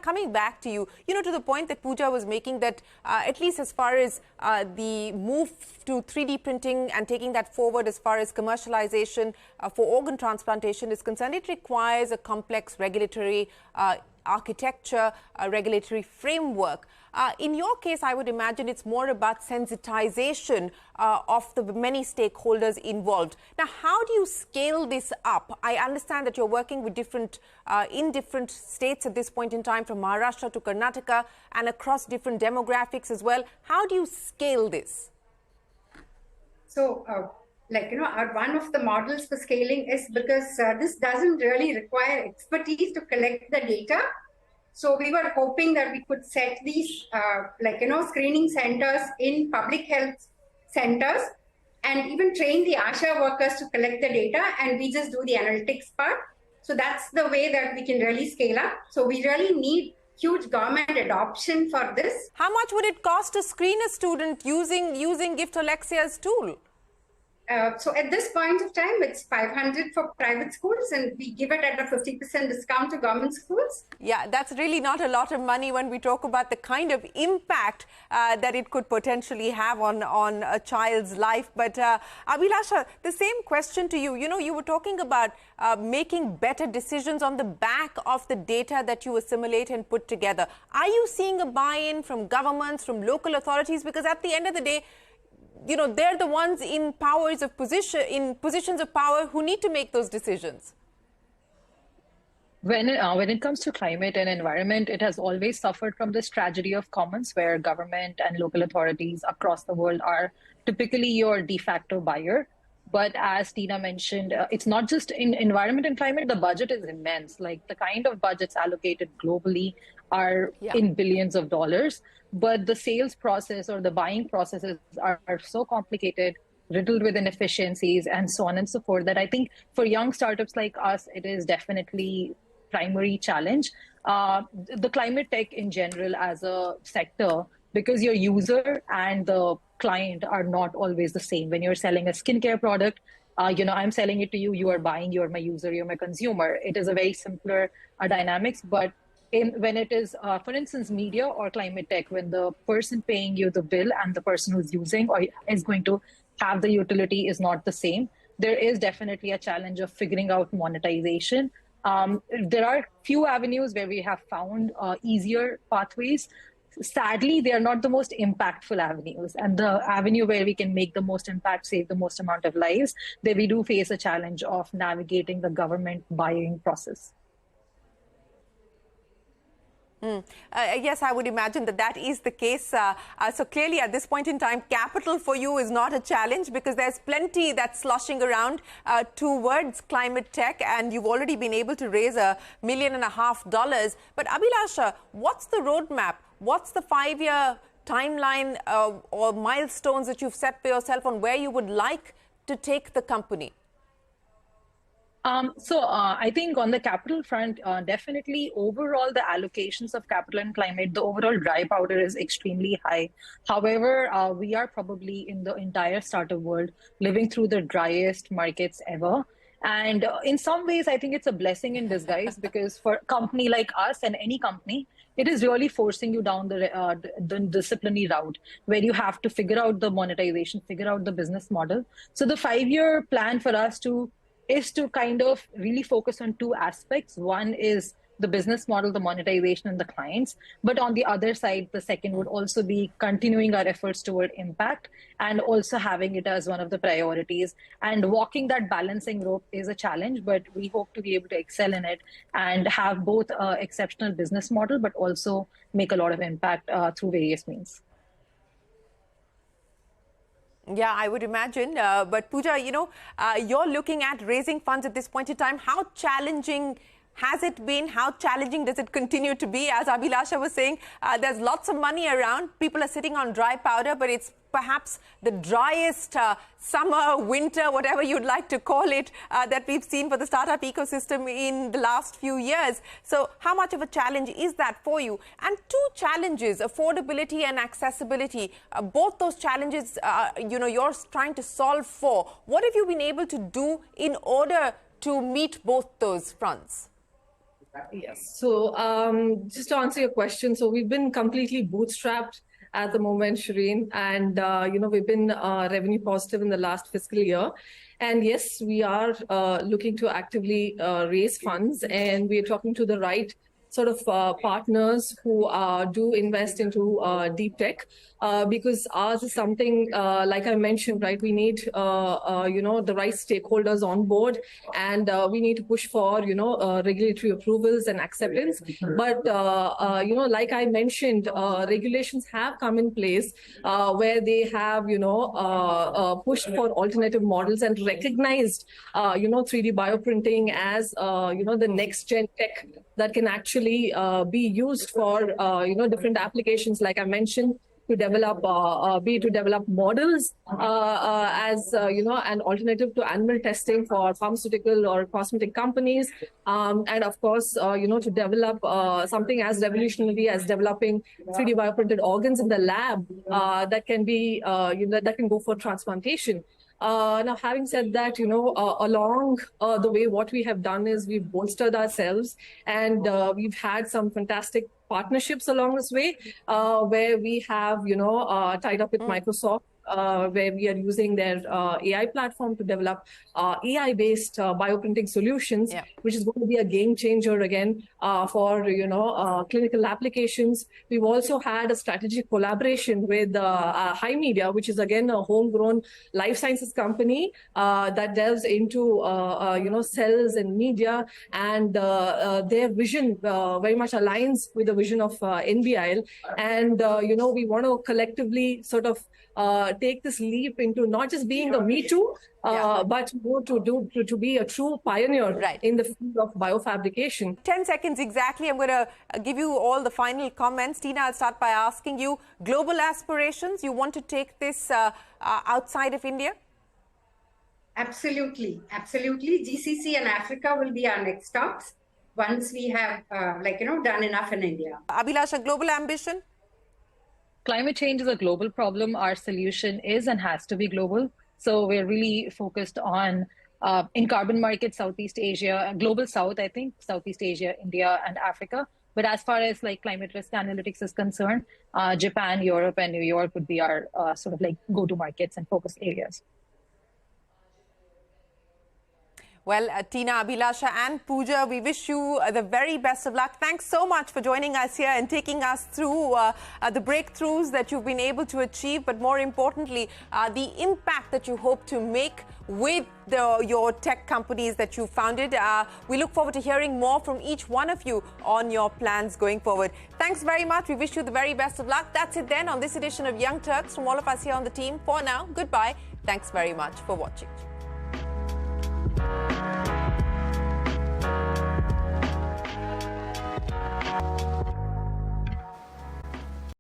coming back to you, to the point that Pooja was making, that at least as far as the move to 3D printing and taking that forward as far as commercialization for organ transplantation is concerned, it requires a complex regulatory architecture, a regulatory framework. In your case, I would imagine it's more about sensitization of the many stakeholders involved. Now, how do you scale this up? I understand that you're working with in different states at this point in time, from Maharashtra to Karnataka, and across different demographics as well. How do you scale this? So, one of the models for scaling is because this doesn't really require expertise to collect the data. So we were hoping that we could set these, screening centers in public health centers and even train the ASHA workers to collect the data, and we just do the analytics part. So that's the way that we can really scale up. So we really need huge government adoption for this. How much would it cost to screen a student using Giftolexia's tool? So at this point of time, it's 500 for private schools, and we give it at a 50% discount to government schools. Yeah, that's really not a lot of money when we talk about the kind of impact that it could potentially have on a child's life. But Abhilasha, the same question to you. You were talking about making better decisions on the back of the data that you assimilate and put together. Are you seeing a buy-in from governments, from local authorities? Because at the end of the day, they're the ones in positions of power who need to make those decisions. When it comes to climate and environment, it has always suffered from this tragedy of commons, where government and local authorities across the world are typically your de facto buyer. But as Teena mentioned, it's not just in environment and climate, the budget is immense. Like, the kind of budgets allocated globally are in billions of dollars. But the sales process or the buying processes are so complicated, riddled with inefficiencies and so on and so forth, that I think for young startups like us, it is definitely primary challenge. The climate tech in general as a sector, because your user and the client are not always the same. When you're selling a skincare product, I'm selling it to you, you are buying, you're my user, you're my consumer. It is a very simpler dynamics. But when it is, for instance, media or climate tech, when the person paying you the bill and the person who's using or is going to have the utility is not the same, there is definitely a challenge of figuring out monetization. There are few avenues where we have found easier pathways. Sadly, they are not the most impactful avenues. And the avenue where we can make the most impact, save the most amount of lives, there we do face a challenge of navigating the government buying process. Yes, I would imagine that is the case. So clearly, at this point in time, capital for you is not a challenge, because there's plenty that's sloshing around towards climate tech, and you've already been able to raise $1.5 million. But Abhilasha, what's the roadmap? What's the 5-year timeline or milestones that you've set for yourself on where you would like to take the company? I think on the capital front, definitely overall the allocations of capital and climate, the overall dry powder is extremely high. However, we are probably in the entire startup world living through the driest markets ever. And in some ways, I think it's a blessing in disguise, because for a company like us and any company, it is really forcing you down the disciplinary route, where you have to figure out the monetization, figure out the business model. So the 5-year plan for us is to kind of really focus on two aspects. One is the business model, the monetization, and the clients. But on the other side, the second would also be continuing our efforts toward impact and also having it as one of the priorities. And walking that balancing rope is a challenge, but we hope to be able to excel in it and have both an exceptional business model, but also make a lot of impact through various means. Yeah, I would imagine. But Pooja, you're looking at raising funds at this point in time. How challenging has it been? How challenging does it continue to be? As Abhilasha was saying, there's lots of money around. People are sitting on dry powder, but it's perhaps the driest summer, winter, whatever you'd like to call it, that we've seen for the startup ecosystem in the last few years. So how much of a challenge is that for you? And two challenges, affordability and accessibility, both those challenges, you're trying to solve for. What have you been able to do in order to meet both those fronts? Yes. So just to answer your question, so we've been completely bootstrapped at the moment, Shereen, and we've been revenue positive in the last fiscal year. And yes, we are looking to actively raise funds, and we're talking to the right sort of partners who do invest into deep tech, because ours is something, like I mentioned, right? We need, the right stakeholders on board, and we need to push for, regulatory approvals and acceptance. But, like I mentioned, regulations have come in place where they have, pushed for alternative models and recognized, 3D bioprinting as, the next gen tech that can actually be used for, different applications, like I mentioned, to develop, to develop models as, an alternative to animal testing for pharmaceutical or cosmetic companies. And of course, to develop something as revolutionary as developing 3D bioprinted organs in the lab that can be, that can go for transplantation. Now, having said that, along the way, what we have done is we've bolstered ourselves, and we've had some fantastic partnerships along this way, where we have, tied up with Microsoft, where we are using their AI platform to develop AI-based bioprinting solutions, which is going to be a game changer again for clinical applications. We've also had a strategic collaboration with High Media, which is again a homegrown life sciences company that delves into cells and media, and their vision very much aligns with the vision of NBIL, and we want to collectively sort of take this leap into not just being a Me Too, but more to be a true pioneer in the field of biofabrication. 10 seconds exactly. I'm going to give you all the final comments. Teena, I'll start by asking you, global aspirations, you want to take this outside of India? Absolutely. Absolutely. GCC and Africa will be our next stops once we have, done enough in India. Abhilasha, global ambition? Climate change is a global problem. Our solution is and has to be global. So we're really focused on, in carbon markets, Southeast Asia, global South, I think, Southeast Asia, India, and Africa. But as far as like climate risk analytics is concerned, Japan, Europe, and New York would be our sort of like go-to markets and focus areas. Well, Teena, Abhilasha and Pooja, we wish you the very best of luck. Thanks so much for joining us here and taking us through the breakthroughs that you've been able to achieve, but more importantly, the impact that you hope to make with your tech companies that you founded. We look forward to hearing more from each one of you on your plans going forward. Thanks very much. We wish you the very best of luck. That's it then on this edition of Young Turks. From all of us here on the team, for now, goodbye. Thanks very much for watching.